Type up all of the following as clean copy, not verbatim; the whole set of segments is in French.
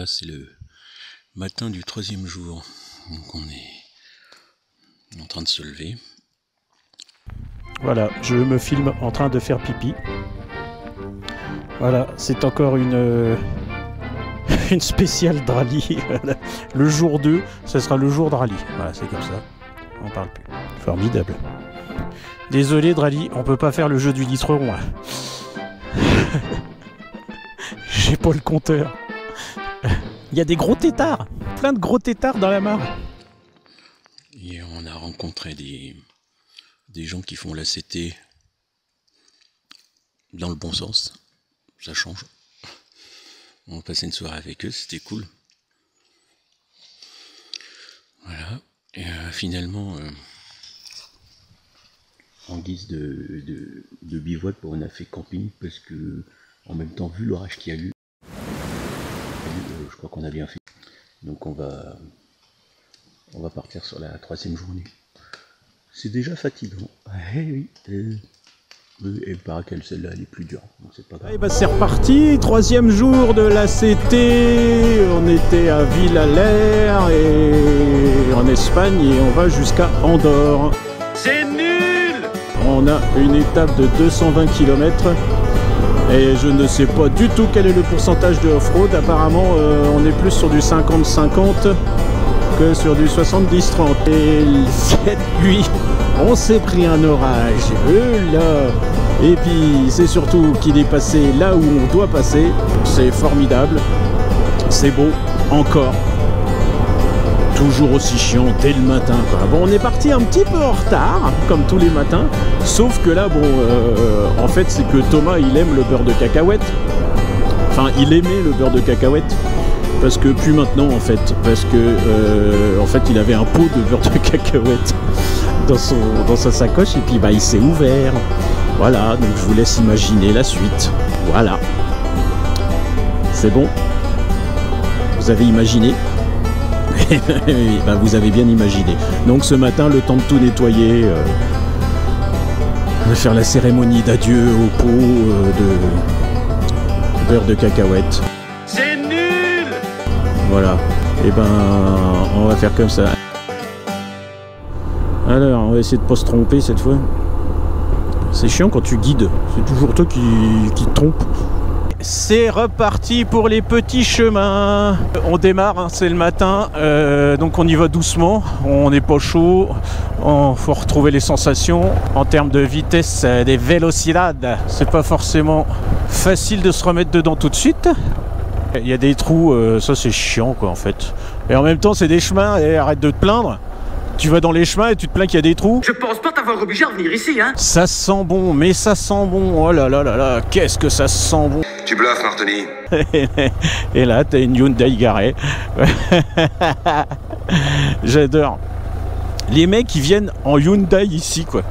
Voilà, c'est le matin du 3e jour. Donc on est en train de se lever. Voilà, je me filme en train de faire pipi. Voilà, c'est encore une spéciale Drali. Le jour 2, ce sera le jour de rallye. Voilà, c'est comme ça. On parle plus. Formidable. Désolé Drali, on peut pas faire le jeu du litre rond là. J'ai pas le compteur. Il y a des gros têtards. Plein de gros têtards dans la mare. Et on a rencontré des gens qui font l'ACT dans le bon sens. Ça change. On a passé une soirée avec eux, c'était cool. Voilà. Et finalement, en guise de bivouac, on a fait camping parce que, en même temps, vu l'orage qu'il y a eu, je crois qu'on a bien fait. Donc on va partir sur la 3e journée. C'est déjà fatigant. Eh oui. Et il paraît que celle-là, elle est plus dure. Donc c'est pas grave. Et bah c'est reparti, 3e jour de l'ACT. On était à Villaler et en Espagne et on va jusqu'à Andorre. C'est nul! On a une étape de 220 km et je ne sais pas du tout quel est le pourcentage de off-road. Apparemment, on est plus sur du 50-50 que sur du 70-30. Et cette nuit, on s'est pris un orage. Là. Et puis, c'est surtout qu'il est passé là où on doit passer. C'est formidable. C'est beau. Encore. Toujours aussi chiant dès le matin, quoi. Bon, on est parti un petit peu en retard, comme tous les matins. Sauf que là, bon, en fait, c'est que Thomas, il aime le beurre de cacahuète. Enfin, il aimait le beurre de cacahuète. Parce que plus maintenant, en fait. Parce que, en fait, il avait un pot de beurre de cacahuète dans sa sacoche. Et puis, bah, il s'est ouvert. Voilà, donc je vous laisse imaginer la suite. Voilà. C'est bon? Vous avez imaginé? Ben, vous avez bien imaginé. Donc ce matin, le temps de tout nettoyer, de faire la cérémonie d'adieu au pot de beurre de cacahuète. C'est nul! Voilà. Et ben, on va faire comme ça. Alors, on va essayer de pas se tromper cette fois. C'est chiant quand tu guides. C'est toujours toi qui te trompe. C'est reparti pour les petits chemins. On démarre, hein, c'est le matin, donc on y va doucement, on n'est pas chaud, faut retrouver les sensations. En termes de vitesse, des velocidades, c'est pas forcément facile de se remettre dedans tout de suite. Il y a des trous, ça c'est chiant quoi en fait. Et en même temps c'est des chemins, et arrête de te plaindre. Tu vas dans les chemins et tu te plains qu'il y a des trous. Je pense pas t'avoir obligé à venir ici, hein. Ça sent bon, mais ça sent bon. Oh là là là là, qu'est-ce que ça sent bon. Tu bluffes, Martoni. Et là, t'as une Hyundai garée. J'adore. Les mecs, ils viennent en Hyundai ici, quoi.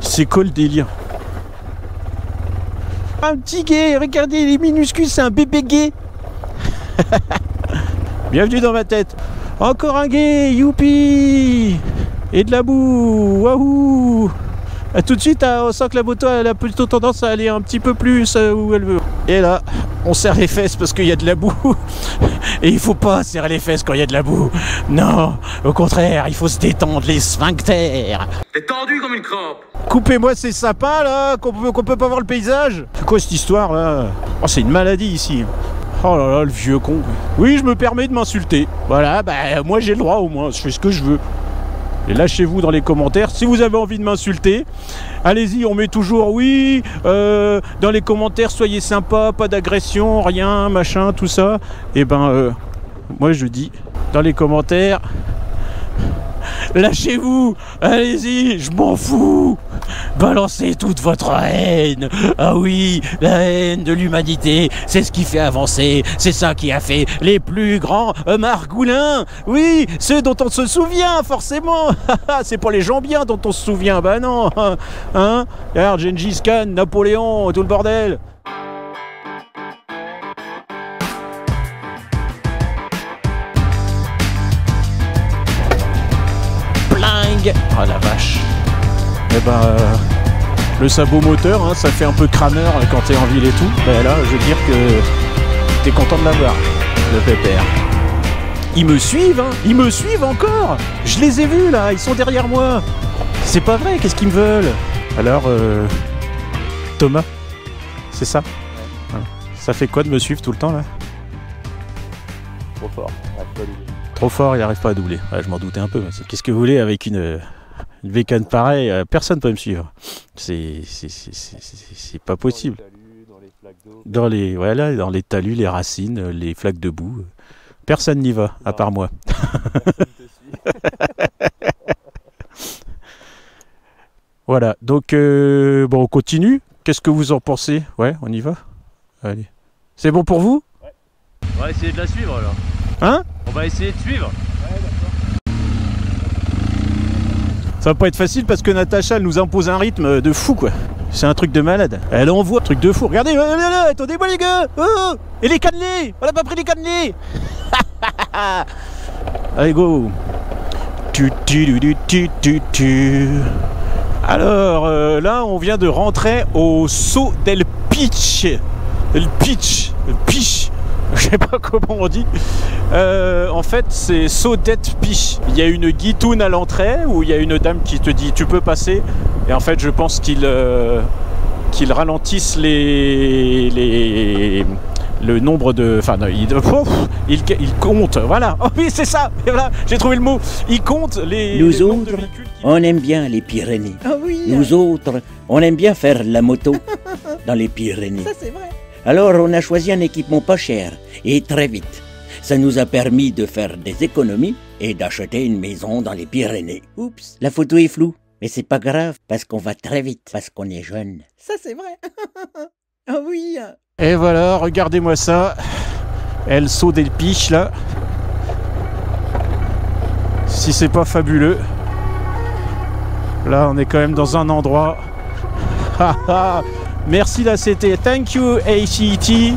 C'est quoi le délire? Un petit gay, regardez, il est minuscule, c'est un bébé gay. Bienvenue dans ma tête. Encore un gay, youpi! Et de la boue, waouh! Tout de suite, on sent que la moto elle a plutôt tendance à aller un petit peu plus où elle veut. Et là, on serre les fesses parce qu'il y a de la boue. Et il faut pas serrer les fesses quand il y a de la boue. Non, au contraire, il faut se détendre les sphincters. T'es tendu comme une crampe. Coupez-moi ces sapins là, qu'on peut pas voir le paysage. C'est quoi cette histoire là? Oh, c'est une maladie ici. Oh là là, le vieux con. Oui, je me permets de m'insulter. Voilà, bah moi j'ai le droit au moins, je fais ce que je veux. Et lâchez-vous dans les commentaires. Si vous avez envie de m'insulter, allez-y, on met toujours oui. Dans les commentaires, soyez sympa, pas d'agression, rien, machin, tout ça. Et ben, moi je dis dans les commentaires, lâchez-vous, allez-y, je m'en fous. Balancez toute votre haine. Ah oui, la haine de l'humanité, c'est ce qui fait avancer. C'est ça qui a fait les plus grands margoulins. Oui, ceux dont on se souvient forcément. C'est pas les gens bien dont on se souvient. Bah non, hein. Regarde, Gengis Khan, Napoléon, tout le bordel. Bling. Oh la vache. Eh ben, le sabot moteur, hein, ça fait un peu crâneur quand t'es en ville et tout. Ben là, je veux dire que t'es content de l'avoir. le pépère. Ils me suivent, hein. Ils me suivent encore. Je les ai vus là, ils sont derrière moi. C'est pas vrai, qu'est-ce qu'ils me veulent? Alors, Thomas, c'est ça? Ouais. Ça fait quoi de me suivre tout le temps là? Trop fort, il n'arrive pas à doubler. Trop fort, il n'arrive pas à doubler. Ouais, je m'en doutais un peu. Qu'est-ce que vous voulez avec une bécane pareille? Personne ne peut me suivre. C'est pas possible. Dans les, voilà, dans les talus, les racines, les flaques de boue. Personne n'y va, à part moi. Voilà, donc bon, on continue. Qu'est-ce que vous en pensez? Ouais, on y va? Allez. C'est bon pour vous? Ouais. On va essayer de la suivre alors. Hein? On va essayer de suivre. Ouais, d'accord. Ça va pas être facile parce que Natacha, elle nous impose un rythme de fou, quoi. C'est un truc de malade. Elle envoie un truc de fou. Regardez, attendez-moi les gars. Oh, et les cannelés. On n'a pas pris les cannelés. Allez, go. Alors, là, on vient de rentrer au Saut del Pitch. El Pitch. El Pitch. Je sais pas comment on dit. En fait, c'est Saut del Pitch. Il y a une guitoune à l'entrée où il y a une dame qui te dit tu peux passer. Et en fait, je pense qu'ils ralentissent le nombre de... Enfin, ils comptent, voilà. Oh oui, c'est ça. Et voilà, j'ai trouvé le mot. Ils comptent les... Nous autres, on aime bien les Pyrénées. Ah oui. Nous autres, on aime bien faire la moto dans les Pyrénées. Ça, c'est vrai. Alors, on a choisi un équipement pas cher et très vite. Ça nous a permis de faire des économies et d'acheter une maison dans les Pyrénées. Oups, la photo est floue. Mais c'est pas grave, parce qu'on va très vite, parce qu'on est jeune. Ça, c'est vrai. Ah oui. Et voilà, regardez-moi ça. Elle saute des piches, là. Si c'est pas fabuleux. Là, on est quand même dans un endroit... Merci la CT. Thank you, ACT.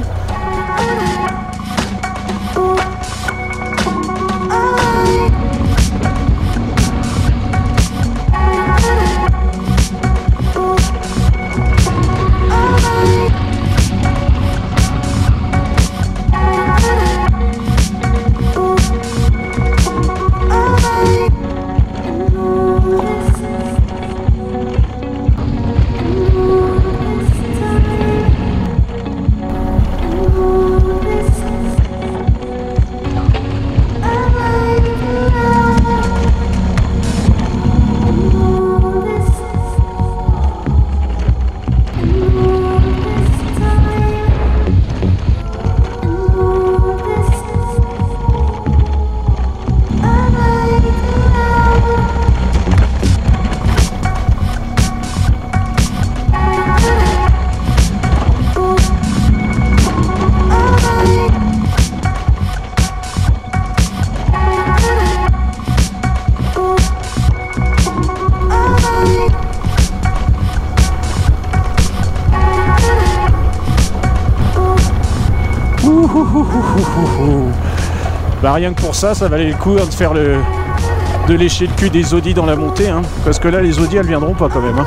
Bah rien que pour ça, ça valait le coup de faire de lécher le cul des Audi dans la montée, hein, parce que là les Audi elles viendront pas quand même. Hein.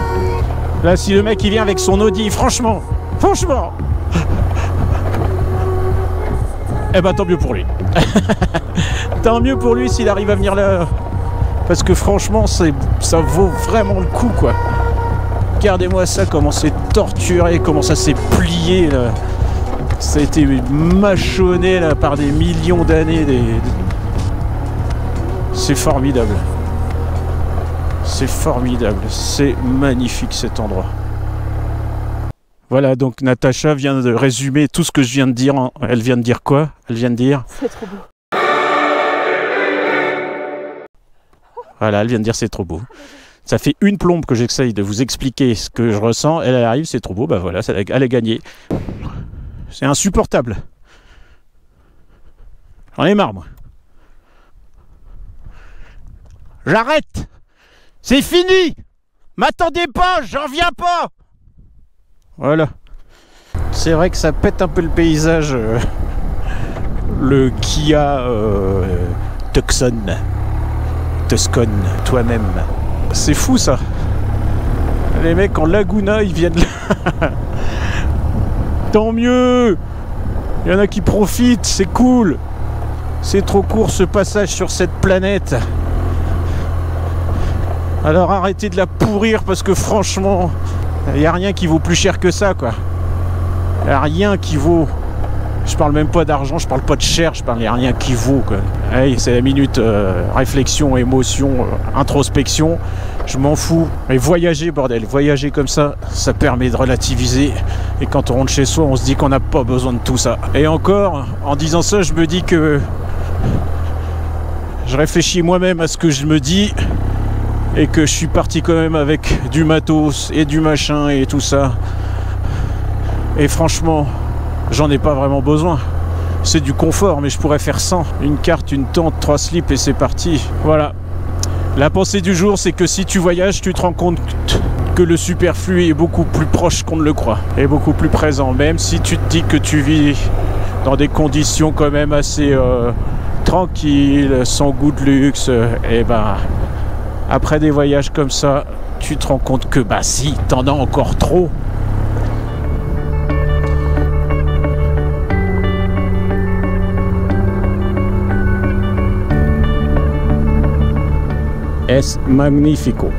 Là si le mec il vient avec son Audi, franchement, eh bah tant mieux pour lui. Tant mieux pour lui s'il arrive à venir là, parce que franchement ça vaut vraiment le coup quoi. Regardez-moi ça, comment c'est torturé, comment ça s'est plié là. Ça a été mâchonné là, par des millions d'années. C'est formidable. C'est formidable. C'est magnifique cet endroit. Voilà, donc Natacha vient de résumer tout ce que je viens de dire. Elle vient de dire quoi? Elle vient de dire... C'est trop beau. Voilà, elle vient de dire c'est trop beau. Ça fait une plombe que j'essaye de vous expliquer ce que je ressens. Elle arrive, c'est trop beau. Bah voilà, elle a gagné. C'est insupportable. J'en ai marre, moi. J'arrête. C'est fini. M'attendez pas, j'en viens pas. Voilà. C'est vrai que ça pète un peu le paysage. Le Kia Tucson. Tuscon, toi-même. C'est fou, ça. Les mecs en Laguna, ils viennent là. Tant mieux. Il y en a qui profitent, c'est cool. C'est trop court ce passage sur cette planète. Alors arrêtez de la pourrir parce que franchement, il n'y a rien qui vaut plus cher que ça, quoi. Il n'y a rien qui vaut. Je parle même pas d'argent, je parle pas de cher, je parle, il n'y a rien qui vaut, quoi. Hey, c'est la minute réflexion, émotion, introspection. Je m'en fous. Mais voyager, bordel, voyager comme ça, ça permet de relativiser. Et quand on rentre chez soi, on se dit qu'on n'a pas besoin de tout ça. Et encore, en disant ça, je me dis que je réfléchis moi-même à ce que je me dis. Et que je suis parti quand même avec du matos et du machin et tout ça. Et franchement, j'en ai pas vraiment besoin. C'est du confort, mais je pourrais faire sans. Une carte, une tente, 3 slips et c'est parti. Voilà. La pensée du jour, c'est que si tu voyages, tu te rends compte que le superflu est beaucoup plus proche qu'on ne le croit. Et beaucoup plus présent. Même si tu te dis que tu vis dans des conditions quand même assez tranquilles, sans goût de luxe, et ben... Après des voyages comme ça, tu te rends compte que bah si, t'en as encore trop. Es magnifico.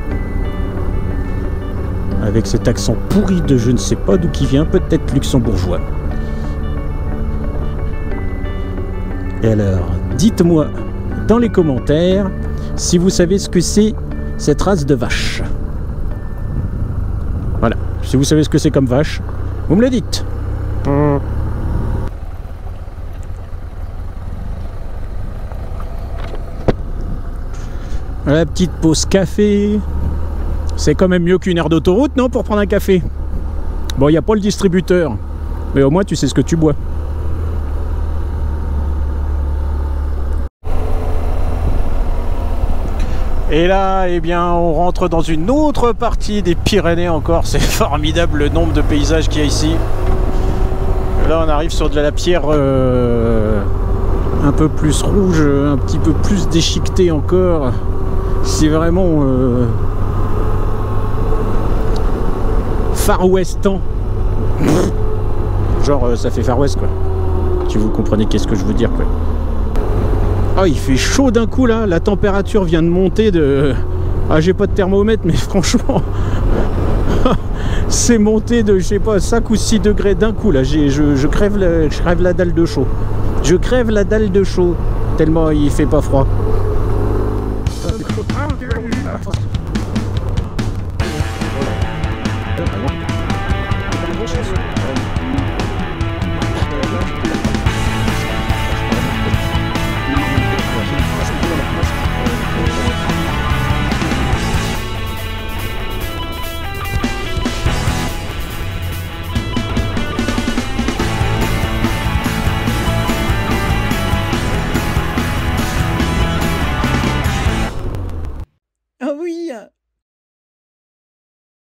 Avec cet accent pourri de je ne sais pas d'où qui vient, peut-être luxembourgeois. Et alors, dites-moi dans les commentaires si vous savez ce que c'est cette race de vache. Voilà, si vous savez ce que c'est comme vache, vous me le dites. La petite pause café. C'est quand même mieux qu'une aire d'autoroute, non, pour prendre un café? Bon, il n'y a pas le distributeur, mais au moins tu sais ce que tu bois. Et là, eh bien, on rentre dans une autre partie des Pyrénées encore. C'est formidable le nombre de paysages qu'il y a ici. Là, on arrive sur de la pierre un peu plus rouge, un petit peu plus déchiquetée encore. C'est vraiment Far Westan. Genre, ça fait Far West, quoi. Si vous comprenez qu'est-ce que je veux dire, quoi. Ah, il fait chaud d'un coup là, la température vient de monter de... Ah, j'ai pas de thermomètre, mais franchement, c'est monté de, je sais pas, 5 ou 6 degrés d'un coup là. Je crève la dalle de chaud. Je crève la dalle de chaud, tellement il fait pas froid.